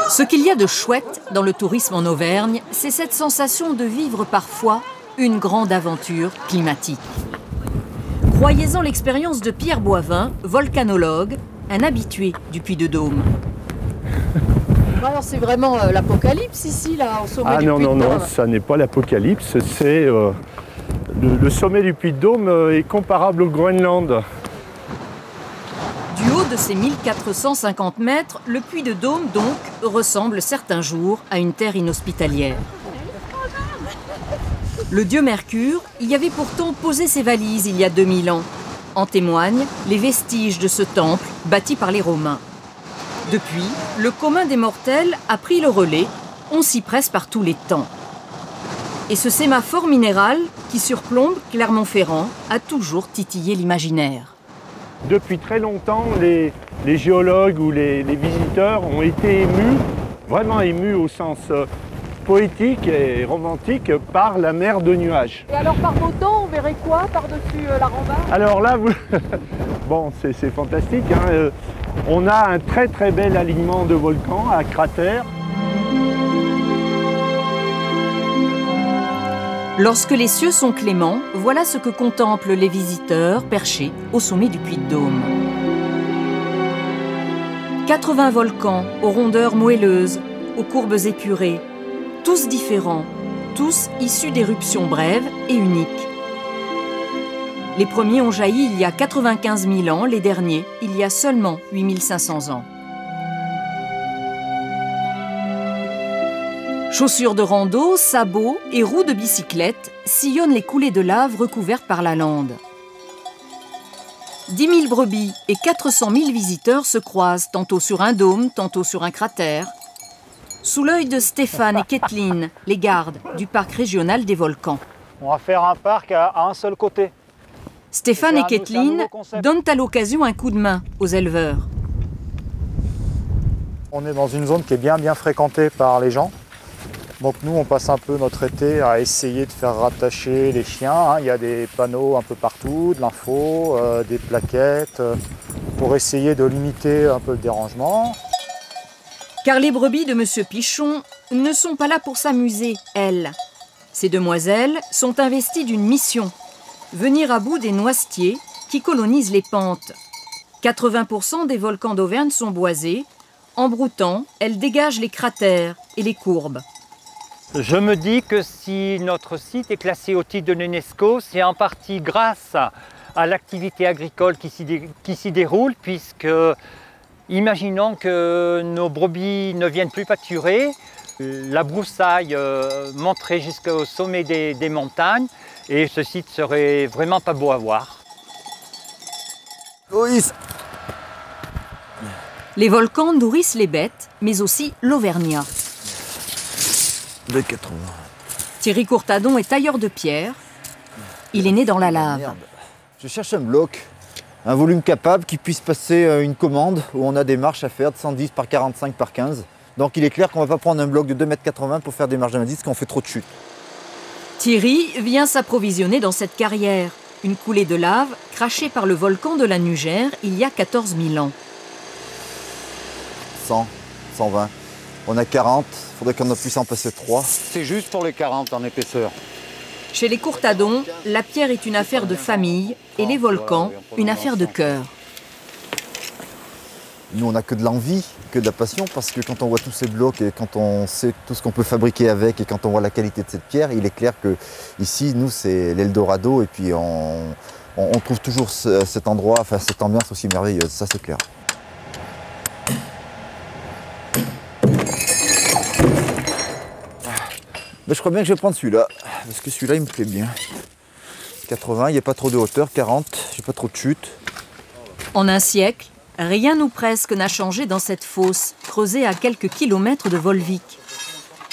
Ce qu'il y a de chouette dans le tourisme en Auvergne, c'est cette sensation de vivre parfois une grande aventure climatique. Croyez-en l'expérience de Pierre Boivin, volcanologue, un habitué du Puy-de-Dôme. Alors c'est vraiment l'apocalypse ici, là, au sommet du Puy-de-Dôme. Non, ça n'est pas l'apocalypse, c'est le sommet du Puy-de-Dôme est comparable au Groenland. Du haut de ses 1450 mètres, le Puy-de-Dôme, donc, ressemble certains jours à une terre inhospitalière. Le dieu Mercure y avait pourtant posé ses valises il y a 2000 ans. En témoignent les vestiges de ce temple bâti par les Romains. Depuis, le commun des mortels a pris le relais, on s'y presse par tous les temps. Et ce sémaphore minéral qui surplombe Clermont-Ferrand a toujours titillé l'imaginaire. Depuis très longtemps, les géologues ou les visiteurs ont été émus, vraiment émus au sens poétique et romantique, par la mer de nuages. Et alors par beau temps, on verrait quoi par-dessus la rambarde? Alors là, bon, c'est fantastique, hein. On a un très très bel alignement de volcans à cratères. Lorsque les cieux sont cléments, voilà ce que contemplent les visiteurs perchés au sommet du Puy-de-Dôme. 80 volcans aux rondeurs moelleuses, aux courbes épurées, tous différents, tous issus d'éruptions brèves et uniques. Les premiers ont jailli il y a 95 000 ans, les derniers il y a seulement 8 500 ans. Chaussures de rando, sabots et roues de bicyclette sillonnent les coulées de lave recouvertes par la lande. 10 000 brebis et 400 000 visiteurs se croisent tantôt sur un dôme, tantôt sur un cratère. Sous l'œil de Stéphane et Kathleen, les gardes du parc régional des volcans. On va faire un parc à un seul côté. Stéphane et Kathleen donnent à l'occasion un coup de main aux éleveurs. On est dans une zone qui est bien fréquentée par les gens. Donc nous, on passe un peu notre été à essayer de faire rattacher les chiens. Il y a des panneaux un peu partout, de l'info, des plaquettes, pour essayer de limiter un peu le dérangement. Car les brebis de Monsieur Pichon ne sont pas là pour s'amuser, elles. Ces demoiselles sont investies d'une mission. Venir à bout des noisetiers qui colonisent les pentes. 80% des volcans d'Auvergne sont boisés. En broutant, elles dégagent les cratères et les courbes. Je me dis que si notre site est classé au titre de l'UNESCO, c'est en partie grâce à l'activité agricole qui s'y déroule, puisque, imaginons que nos brebis ne viennent plus pâturer, la broussaille monterait jusqu'au sommet des montagnes, et ce site serait vraiment pas beau à voir. Loïs. Les volcans nourrissent les bêtes, mais aussi l'Auvergnat. 2,80. Thierry Courtadon est tailleur de pierre. Il est né dans la lave. Merde. Je cherche un bloc, un volume capable qui puisse passer une commande où on a des marches à faire de 110 par 45 par 15. Donc il est clair qu'on ne va pas prendre un bloc de 2,80 m pour faire des marches d'indice parce qu'on fait trop de chutes. Thierry vient s'approvisionner dans cette carrière. Une coulée de lave crachée par le volcan de la Nugère il y a 14 000 ans. 100, 120. On a 40, il faudrait qu'on puisse en passer 3. C'est juste pour les 40 en épaisseur. Chez les Courtadon, la pierre est une affaire de famille et les volcans, une affaire de cœur. Nous, on n'a que de l'envie, que de la passion, parce que quand on voit tous ces blocs et quand on sait tout ce qu'on peut fabriquer avec et quand on voit la qualité de cette pierre, il est clair que ici, nous, c'est l'Eldorado et puis on trouve toujours cet endroit, enfin cette ambiance aussi merveilleuse, ça c'est clair. Ben, je crois bien que je vais prendre celui-là, parce que celui-là il me plaît bien. 80, il n'y a pas trop de hauteur, 40, j'ai pas trop de chute. En un siècle, rien ou presque n'a changé dans cette fosse, creusée à quelques kilomètres de Volvic.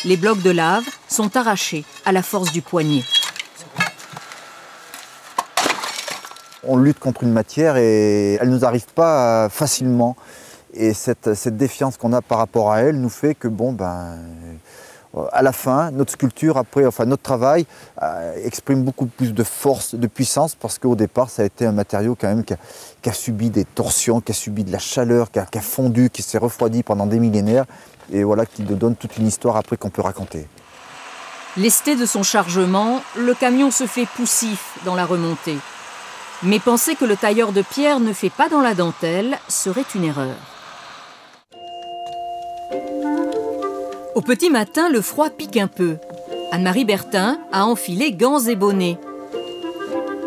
Les blocs de lave sont arrachés à la force du poignet. On lutte contre une matière et elle ne nous arrive pas facilement. Et cette défiance qu'on a par rapport à elle nous fait que bon, ben, à la fin, notre sculpture, après, enfin notre travail, exprime beaucoup plus de force, de puissance, parce qu'au départ, ça a été un matériau quand même qui a subi des torsions, qui a subi de la chaleur, qui a fondu, qui s'est refroidi pendant des millénaires, et voilà, qui nous donne toute une histoire après qu'on peut raconter. Lesté de son chargement, le camion se fait poussif dans la remontée. Mais penser que le tailleur de pierre ne fait pas dans la dentelle serait une erreur. Au petit matin, le froid pique un peu. Anne-Marie Bertin a enfilé gants et bonnets.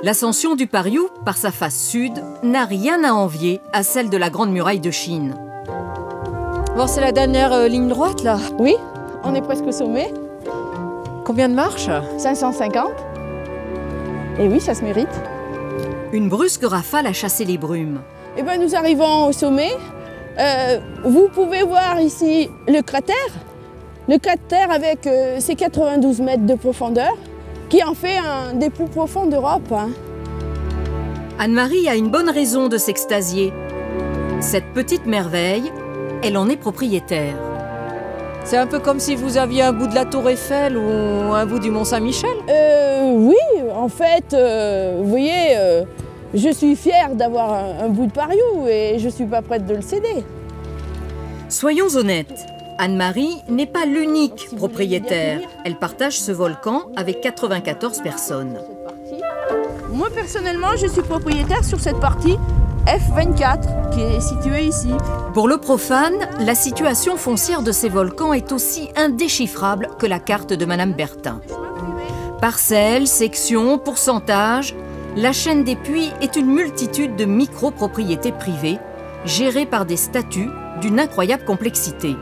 L'ascension du Pariou, par sa face sud, n'a rien à envier à celle de la Grande Muraille de Chine. Bon, c'est la dernière ligne droite, là. Oui, on est presque au sommet. Combien de marches? 550. Et oui, ça se mérite. Une brusque rafale a chassé les brumes. Eh bien, nous arrivons au sommet. Vous pouvez voir ici le cratère. Le cratère avec ses 92 mètres de profondeur, qui en fait un des plus profonds d'Europe. Anne-Marie a une bonne raison de s'extasier. Cette petite merveille, elle en est propriétaire. C'est un peu comme si vous aviez un bout de la Tour Eiffel ou un bout du Mont-Saint-Michel. Oui, en fait, vous voyez, je suis fière d'avoir un bout de Pariou et je ne suis pas prête de le céder. Soyons honnêtes, Anne-Marie n'est pas l'unique propriétaire. Elle partage ce volcan avec 94 personnes. Moi, personnellement, je suis propriétaire sur cette partie F24 qui est située ici. Pour le profane, la situation foncière de ces volcans est aussi indéchiffrable que la carte de Madame Bertin. Parcelles, sections, pourcentages, la chaîne des puits est une multitude de micro-propriétés privées, gérées par des statuts d'une incroyable complexité.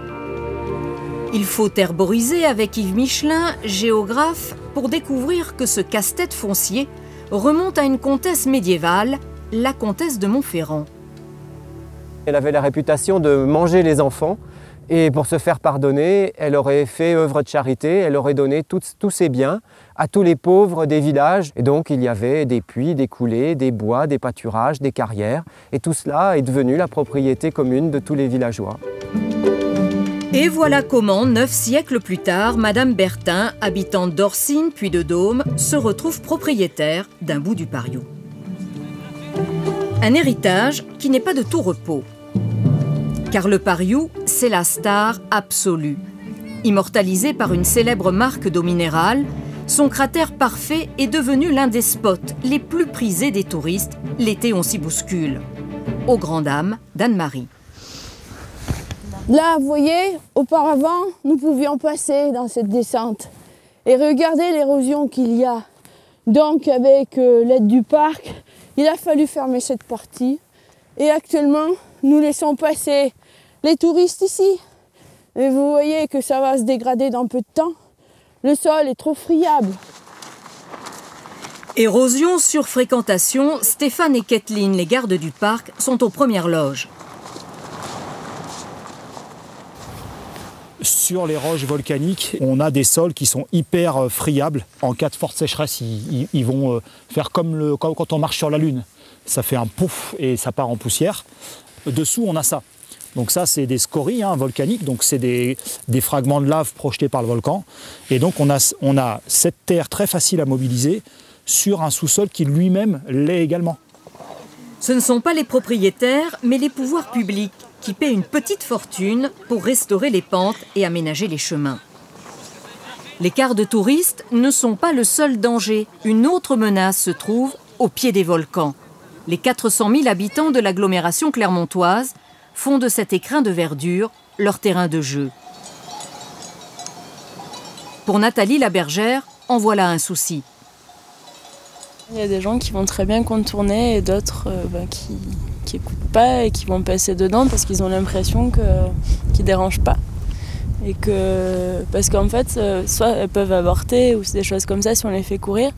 Il faut herboriser avec Yves Michelin, géographe, pour découvrir que ce casse-tête foncier remonte à une comtesse médiévale, la comtesse de Montferrand. Elle avait la réputation de manger les enfants et pour se faire pardonner, elle aurait fait œuvre de charité, elle aurait donné tous ses biens à tous les pauvres des villages. Et donc il y avait des puits, des coulées, des bois, des pâturages, des carrières. Et tout cela est devenu la propriété commune de tous les villageois. Et voilà comment, 9 siècles plus tard, Madame Bertin, habitante d'Orsine puis de Dôme, se retrouve propriétaire d'un bout du Pariou. Un héritage qui n'est pas de tout repos. Car le Pariou, c'est la star absolue. Immortalisé par une célèbre marque d'eau minérale, son cratère parfait est devenu l'un des spots les plus prisés des touristes. L'été, on s'y bouscule. Aux grandes dames d'Anne-Marie. Là, vous voyez, auparavant, nous pouvions passer dans cette descente. Et regardez l'érosion qu'il y a. Donc, avec l'aide du parc, il a fallu fermer cette partie. Et actuellement, nous laissons passer les touristes ici. Et vous voyez que ça va se dégrader dans peu de temps. Le sol est trop friable. Érosion, surfréquentation, Stéphane et Kathleen, les gardes du parc, sont aux premières loges. Sur les roches volcaniques, on a des sols qui sont hyper friables. En cas de forte sécheresse, ils vont faire comme quand on marche sur la Lune. Ça fait un pouf et ça part en poussière. Dessous, on a ça. Donc ça, c'est des scories volcaniques, donc c'est des fragments de lave projetés par le volcan. Et donc on a cette terre très facile à mobiliser sur un sous-sol qui lui-même l'est également. Ce ne sont pas les propriétaires, mais les pouvoirs publics qui paient une petite fortune pour restaurer les pentes et aménager les chemins. Les quarts de touristes ne sont pas le seul danger. Une autre menace se trouve au pied des volcans. Les 400 000 habitants de l'agglomération clermontoise font de cet écrin de verdure leur terrain de jeu. Pour Nathalie Labergère, en voilà un souci. Il y a des gens qui vont très bien contourner et d'autres qui n'écoutent pas et qui vont passer dedans parce qu'ils ont l'impression qu'ils ne dérangent pas. Et parce qu'en fait, soit elles peuvent avorter ou des choses comme ça si on les fait courir,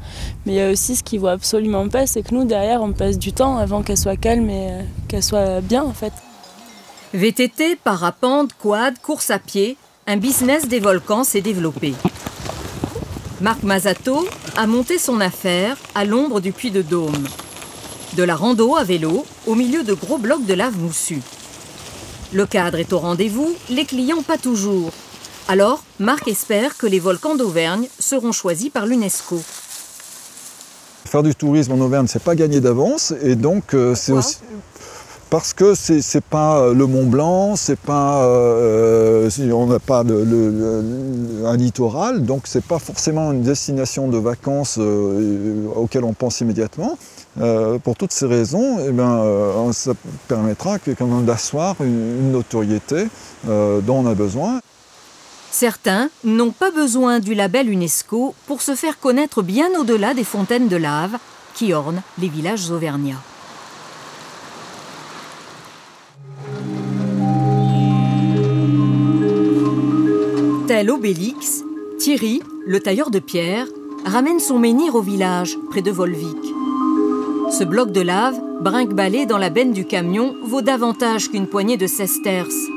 mais il y a aussi ce qu'ils ne voient absolument pas, c'est que nous, derrière, on passe du temps avant qu'elles soient calmes et qu'elles soient bien, en fait. VTT, parapente, quad, course à pied, un business des volcans s'est développé. Marc Mazzato a monté son affaire à l'ombre du puits de Dôme. De la rando à vélo, au milieu de gros blocs de lave moussue. Le cadre est au rendez-vous, les clients pas toujours. Alors, Marc espère que les volcans d'Auvergne seront choisis par l'UNESCO. Faire du tourisme en Auvergne, c'est pas gagné d'avance, et donc c'est aussi parce que c'est pas le Mont Blanc, c'est pas on n'a pas un littoral, donc c'est pas forcément une destination de vacances auquel on pense immédiatement. Pour toutes ces raisons, eh ben, ça permettra quand même d'asseoir une notoriété dont on a besoin. Certains n'ont pas besoin du label UNESCO pour se faire connaître bien au-delà des fontaines de lave qui ornent les villages auvergnats. Tel Obélix, Thierry, le tailleur de pierre, ramène son menhir au village, près de Volvic. Ce bloc de lave, brinque-ballé dans la benne du camion, vaut davantage qu'une poignée de sesterces.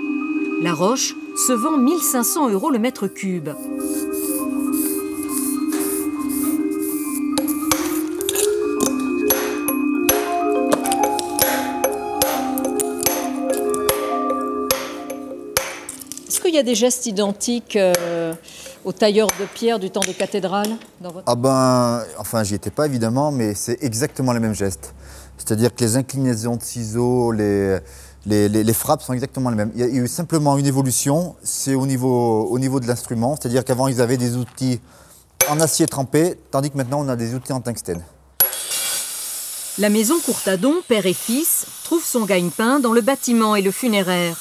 La roche se vend 1 500 € le mètre cube. Est-ce qu'il y a des gestes identiques aux tailleurs de pierre du temps des cathédrales dans votre... Ah ben, enfin j'y étais pas évidemment, mais c'est exactement les mêmes gestes. C'est-à-dire que les inclinaisons de ciseaux, les frappes sont exactement les mêmes. Il y a eu simplement une évolution, c'est au niveau de l'instrument. C'est-à-dire qu'avant ils avaient des outils en acier trempé, tandis que maintenant on a des outils en tungstène. La maison Courtadon, père et fils, trouve son gagne-pain dans le bâtiment et le funéraire.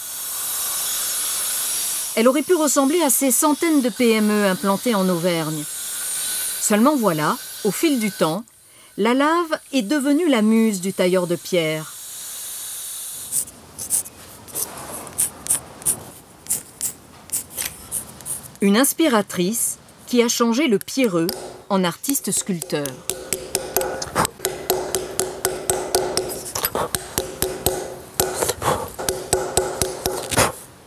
Elle aurait pu ressembler à ces centaines de PME implantées en Auvergne. Seulement voilà, au fil du temps, la lave est devenue la muse du tailleur de pierre. Une inspiratrice qui a changé le pierreux en artiste sculpteur.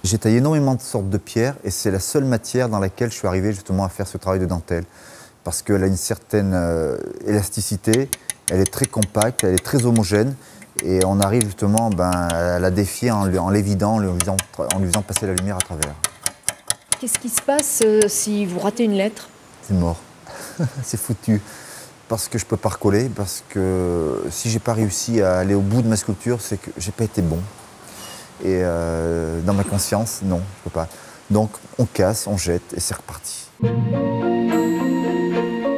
J'ai taillé énormément de sortes de pierres et c'est la seule matière dans laquelle je suis arrivé justement à faire ce travail de dentelle. Parce qu'elle a une certaine élasticité, elle est très compacte, elle est très homogène et on arrive justement à la défier en l'évidant, en lui faisant passer la lumière à travers. Qu'est-ce qui se passe si vous ratez une lettre? C'est mort, c'est foutu. Parce que je ne peux pas recoller, parce que si je n'ai pas réussi à aller au bout de ma sculpture, c'est que je n'ai pas été bon. Et dans ma conscience, non, je ne peux pas. Donc on casse, on jette et c'est reparti.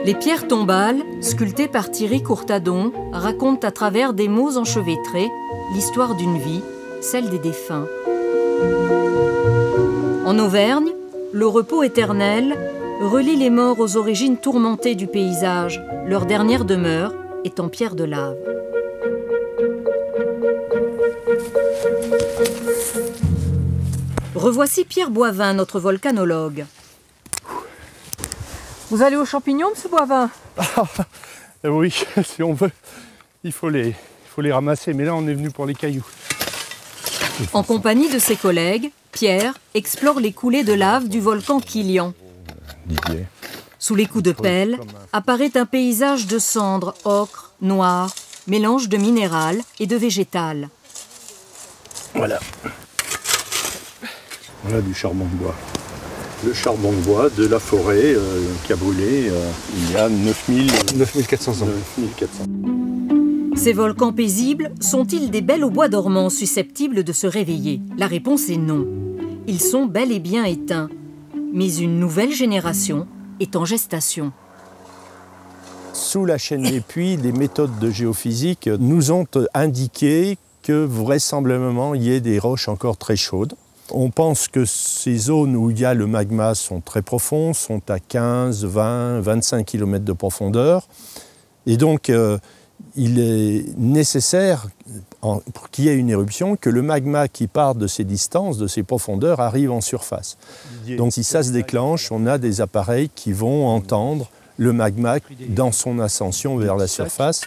Les pierres tombales, sculptées par Thierry Courtadon, racontent à travers des mots enchevêtrés l'histoire d'une vie, celle des défunts. En Auvergne, le repos éternel relie les morts aux origines tourmentées du paysage, leur dernière demeure est en pierre de lave. Revoici Pierre Boivin, notre volcanologue. Vous allez aux champignons, M. Boivin? Oui, si on veut, il faut les ramasser. Mais là, on est venu pour les cailloux. En compagnie de ses collègues, Pierre explore les coulées de lave du volcan Kilian. Sous les coups de pelle, apparaît un paysage de cendres, ocre, noir, mélange de minéral et de végétal. Voilà. Voilà du charbon de bois. Le charbon de bois de la forêt qui a brûlé il y a 9400 ans. 9400. Ces volcans paisibles sont-ils des belles au bois dormant susceptibles de se réveiller? La réponse est non. Ils sont bel et bien éteints. Mais une nouvelle génération est en gestation. Sous la chaîne des puits, les méthodes de géophysique nous ont indiqué que vraisemblablement il y ait des roches encore très chaudes. On pense que ces zones où il y a le magma sont très profonds, sont à 15, 20, 25 km de profondeur. Et donc, il est nécessaire, pour qu'il y ait une éruption, que le magma qui part de ces distances, de ces profondeurs, arrive en surface. Donc, si ça se déclenche, on a des appareils qui vont entendre le magma dans son ascension vers la surface.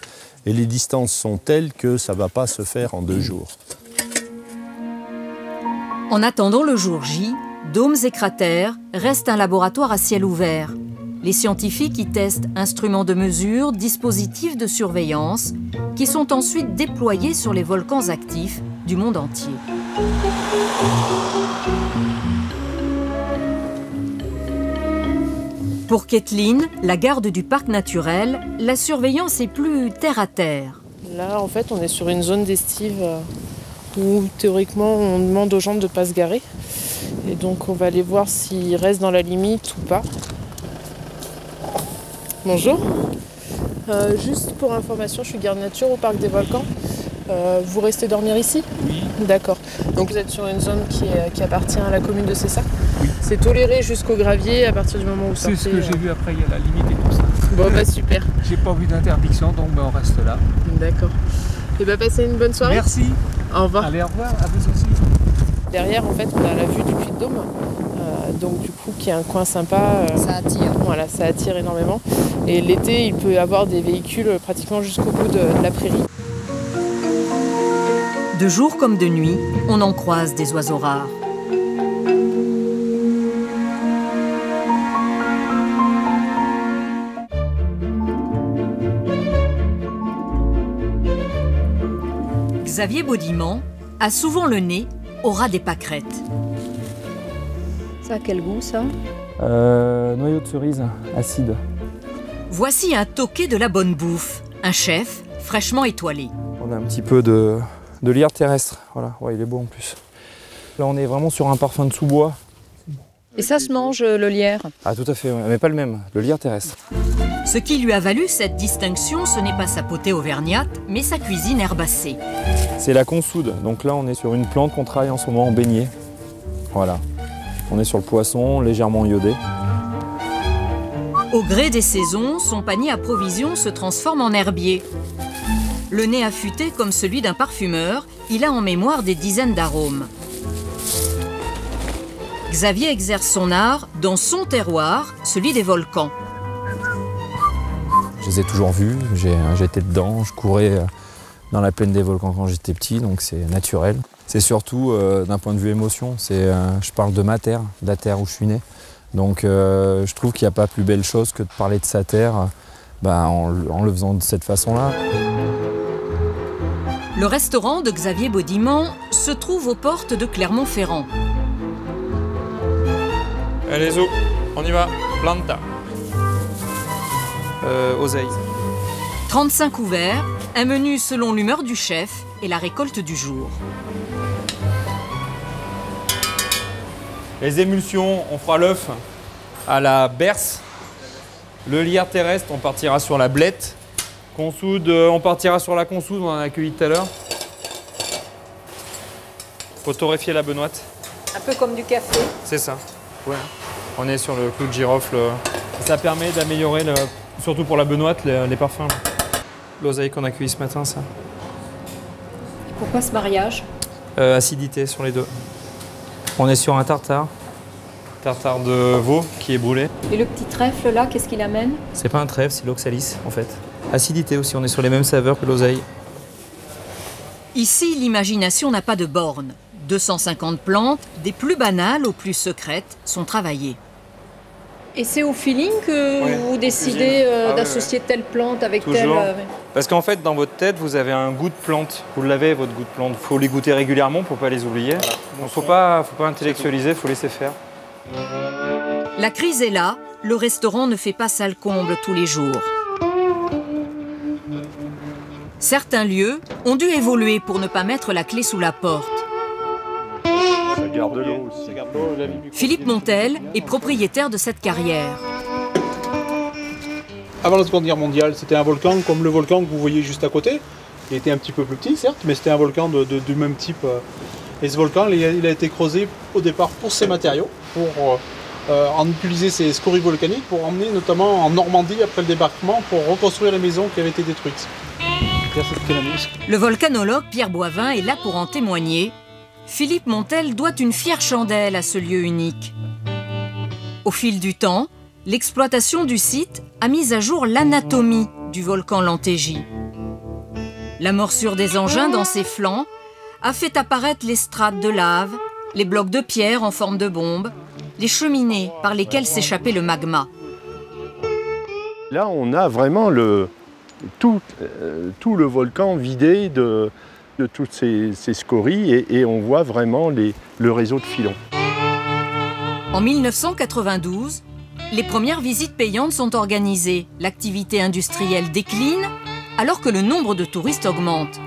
Et les distances sont telles que ça ne va pas se faire en 2 jours. En attendant le jour J, dômes et cratères restent un laboratoire à ciel ouvert. Les scientifiques y testent instruments de mesure, dispositifs de surveillance, qui sont ensuite déployés sur les volcans actifs du monde entier. Pour Kathleen, la garde du parc naturel, la surveillance est plus terre à terre. Là, en fait, on est sur une zone d'estive où, théoriquement, on demande aux gens de ne pas se garer. Et donc, on va aller voir s'ils restent dans la limite ou pas. Bonjour. Juste pour information, je suis garde nature au parc des Volcans. Vous restez dormir ici? Oui. D'accord. Donc vous êtes sur une zone qui appartient à la commune de Cessac? Oui. C'est toléré jusqu'au gravier à partir du moment où vous sortez. C'est ce que j'ai vu après, il y a la limite et tout ça. Bon bah super. J'ai pas vu d'interdiction, donc on reste là. D'accord. Et bah passez une bonne soirée. Merci. Au revoir. Allez, au revoir, à vous aussi. Derrière, en fait, on a la vue du Puy-de-Dôme. Donc du coup, qui est un coin sympa. Ça attire. Voilà, ça attire énormément. Et l'été, il peut y avoir des véhicules pratiquement jusqu'au bout de la prairie. De jour comme de nuit, on en croise des oiseaux rares. Xavier Baudiment a souvent le nez au ras des pâquerettes. Ça a quel goût, ça? Noyau de cerise, acide. Voici un toqué de la bonne bouffe, un chef fraîchement étoilé. On a un petit peu de lierre terrestre, voilà, ouais, il est beau en plus. Là on est vraiment sur un parfum de sous-bois. Et ça se mange, le lierre? Ah tout à fait, ouais, mais pas le même, le lierre terrestre. Ce qui lui a valu cette distinction, ce n'est pas sa potée auvergnate, mais sa cuisine herbacée. C'est la consoude, donc là on est sur une plante qu'on travaille en ce moment en beignet. Voilà, on est sur le poisson, légèrement iodé. Au gré des saisons, son panier à provisions se transforme en herbier. Le nez affûté comme celui d'un parfumeur, il a en mémoire des dizaines d'arômes. Xavier exerce son art dans son terroir, celui des volcans. Je les ai toujours vus, j'étais dedans, je courais dans la plaine des volcans quand j'étais petit, donc c'est naturel. C'est surtout d'un point de vue émotion, je parle de ma terre, de la terre où je suis né. Donc je trouve qu'il n'y a pas plus belle chose que de parler de sa terre en le faisant de cette façon-là. Le restaurant de Xavier Baudiment se trouve aux portes de Clermont-Ferrand. Allez, zo, on y va, planta. Oseille. 35 couverts, un menu selon l'humeur du chef et la récolte du jour. Les émulsions, on fera l'œuf à la berce. Le lierre terrestre, on partira sur la blette. Consoude, on partira sur la consoude, on en a accueilli tout à l'heure. Faut torréfier la benoîte. Un peu comme du café. C'est ça. Ouais. On est sur le clou de girofle. Ça permet d'améliorer, surtout pour la benoîte, les parfums. L'oseille qu'on a cueilli ce matin, ça. Pourquoi ce mariage? Acidité sur les deux. On est sur un tartare. Tartare de veau qui est brûlé. Et le petit trèfle là, qu'est-ce qu'il amène? C'est pas un trèfle, c'est l'oxalis en fait. Acidité aussi, on est sur les mêmes saveurs que l'oseille. Ici, l'imagination n'a pas de borne. 250 plantes, des plus banales aux plus secrètes, sont travaillées. Et c'est au feeling que vous décidez d'associer telle plante avec toujours. telle... Parce qu'en fait, dans votre tête, vous avez un goût de plante. Vous l'avez, votre goût de plante. Il faut les goûter régulièrement pour ne pas les oublier. Il ne faut pas intellectualiser, il faut laisser faire. La crise est là, le restaurant ne fait pas sale comble tous les jours. Certains lieux ont dû évoluer pour ne pas mettre la clé sous la porte. Ça garde l'eau aussi. Philippe Montel est propriétaire de cette carrière. Avant la Seconde Guerre mondiale, c'était un volcan comme le volcan que vous voyez juste à côté. Il était un petit peu plus petit, certes, mais c'était un volcan du même type. Et ce volcan, il a été creusé au départ pour ses matériaux, pour en utiliser ses scories volcaniques, pour emmener notamment en Normandie après le débarquement, pour reconstruire les maisons qui avaient été détruites. Le volcanologue Pierre Boivin est là pour en témoigner. Philippe Montel doit une fière chandelle à ce lieu unique. Au fil du temps, l'exploitation du site a mis à jour l'anatomie du volcan Lantégie. La morsure des engins dans ses flancs a fait apparaître les strates de lave, les blocs de pierre en forme de bombe, les cheminées par lesquelles s'échappait le magma. Là, on a vraiment tout le volcan vidé de toutes ces scories et on voit vraiment le réseau de filons. En 1992, Les premières visites payantes sont organisées. L'activité industrielle décline alors que le nombre de touristes augmente.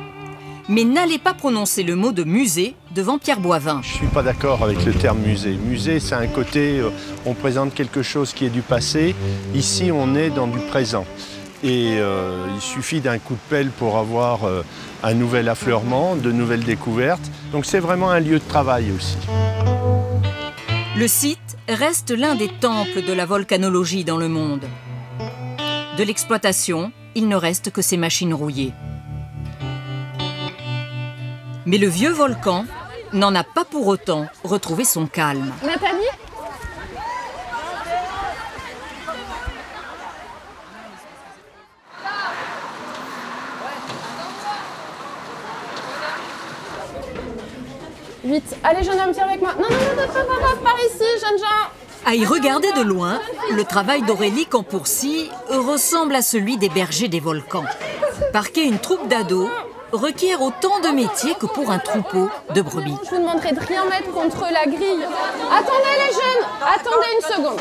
Mais n'allez pas prononcer le mot de musée devant Pierre Boivin. Je ne suis pas d'accord avec le terme musée. Musée, c'est un côté, on présente quelque chose qui est du passé. Ici, on est dans du présent. Et il suffit d'un coup de pelle pour avoir un nouvel affleurement, de nouvelles découvertes. Donc c'est vraiment un lieu de travail aussi. Le site reste l'un des temples de la volcanologie dans le monde. De l'exploitation, il ne reste que ces machines rouillées. Mais le vieux volcan n'en a pas pour autant retrouvé son calme. Nathalie ? Vite, allez jeune homme, viens avec moi. Non, par ici, jeunes gens. À y regarder de loin, le travail d'Aurélie Campourcy ressemble à celui des bergers des volcans. Parquer une troupe d'ados requiert autant de métier que pour un troupeau de brebis. Je vous demanderai de rien mettre contre la grille. Attendez les jeunes, attendez une seconde.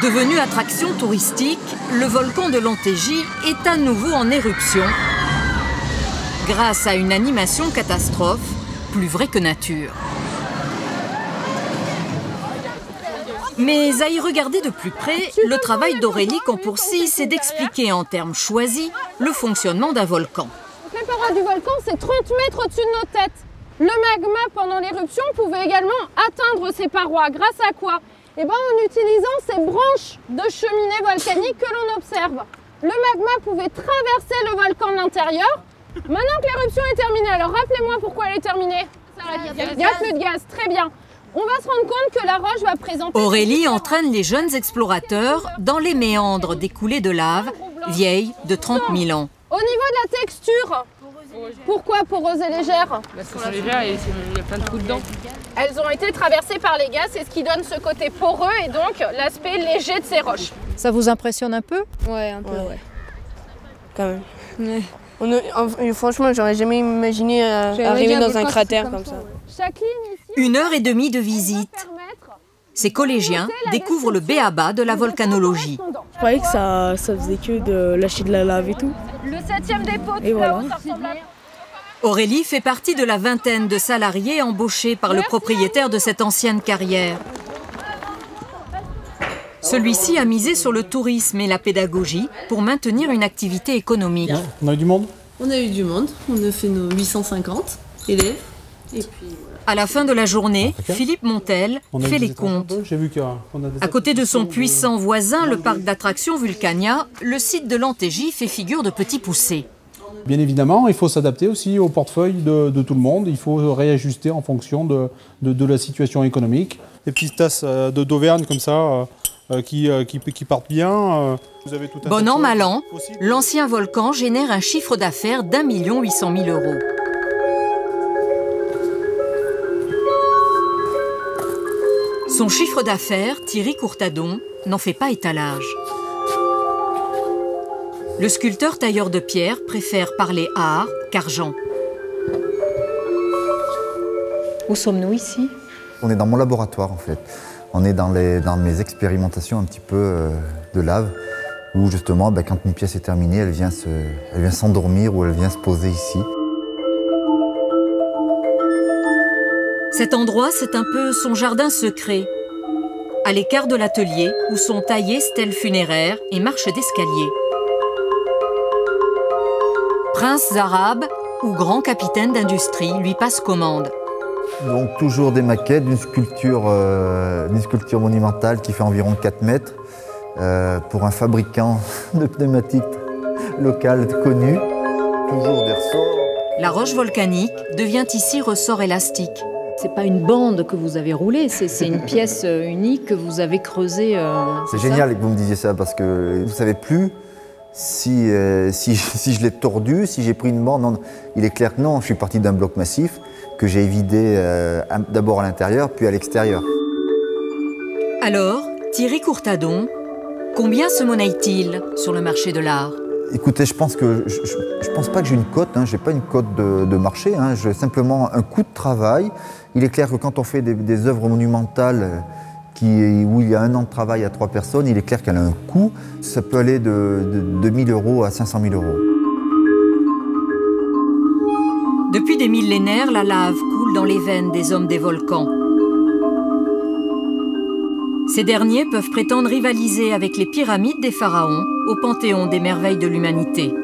Devenu attraction touristique, le volcan de Lantégie est à nouveau en éruption grâce à une animation catastrophe plus vraie que nature. Mais à y regarder de plus près, le travail d'Aurélie Campourcy, c'est d'expliquer en termes choisis le fonctionnement d'un volcan. Les parois du volcan, c'est 30 mètres au-dessus de nos têtes. Le magma, pendant l'éruption, pouvait également atteindre ces parois. Grâce à quoi? Eh bien, en utilisant ces branches de cheminées volcaniques que l'on observe. Le magma pouvait traverser le volcan de l'intérieur. Maintenant que l'éruption est terminée, alors rappelez-moi pourquoi elle est terminée. Il n'y a plus de gaz, très bien. On va se rendre compte que la roche va présenter... Aurélie entraîne les jeunes explorateurs dans les méandres des coulées de lave, vieilles de 30 000 ans. Au niveau de la texture, pourquoi poreuse et légère? Parce qu'elles sont légères et il y a plein de trous dedans. Elles ont été traversées par les gaz, c'est ce qui donne ce côté poreux et donc l'aspect léger de ces roches. Ça vous impressionne un peu? Ouais, un peu, ouais. Quand même. Ouais. Franchement, j'aurais jamais imaginé arriver dans un cratère comme ça. Chaque ligne ici, 1h30 de visite. Ces collégiens découvrent le b.a.-ba de la volcanologie. Je croyais que ça faisait que de lâcher de la lave et tout. Le 7e dépôt, et voilà. Aurélie fait partie de la vingtaine de salariés embauchés par le propriétaire de cette ancienne carrière. Celui-ci a misé sur le tourisme et la pédagogie pour maintenir une activité économique. On a eu du monde? On a eu du monde, on a fait nos 850 élèves. Et puis, voilà. À la fin de la journée, Philippe Montel fait les comptes. À côté de son puissant voisin, le parc d'attractions Vulcania, le site de Lantégie fait figure de petit poussé. Bien évidemment, il faut s'adapter aussi au portefeuille de tout le monde. Il faut réajuster en fonction de la situation économique. Des petites tasses d'Auvergne comme ça qui partent bien. Vous avez tout bon an, mal an, l'ancien volcan génère un chiffre d'affaires d'1 800 000 €. Son chiffre d'affaires, Thierry Courtadon, n'en fait pas étalage. Le sculpteur tailleur de pierre préfère parler art qu'argent. Où sommes-nous ici? On est dans mon laboratoire en fait. On est dans mes expérimentations un petit peu de lave, où justement, quand une pièce est terminée, elle vient s'endormir ou elle vient se poser ici. Cet endroit, c'est un peu son jardin secret, à l'écart de l'atelier où sont taillées stèles funéraires et marches d'escalier. Princes arabes ou grands capitaines d'industrie lui passent commande. Donc toujours des maquettes d'une sculpture monumentale qui fait environ 4 mètres pour un fabricant de pneumatiques local connu. Toujours des ressorts. La roche volcanique devient ici ressort élastique. C'est pas une bande que vous avez roulée, c'est une pièce unique que vous avez creusée. C'est génial que vous me disiez ça parce que vous ne savez plus si je l'ai tordu, si j'ai pris une bande. Non, il est clair que non, je suis parti d'un bloc massif que j'ai vidé d'abord à l'intérieur puis à l'extérieur. Alors, Thierry Courtadon, combien se monnaie-t-il sur le marché de l'art? Écoutez, je pense pas que j'ai une cote, j'ai pas une cote de marché, j'ai simplement un coût de travail. Il est clair que quand on fait des œuvres monumentales où il y a 1 an de travail à 3 personnes, il est clair qu'elle a un coût. Ça peut aller de 1 000 € à 500 000 €. Depuis des millénaires, la lave coule dans les veines des hommes des volcans. Ces derniers peuvent prétendre rivaliser avec les pyramides des pharaons au panthéon des merveilles de l'humanité.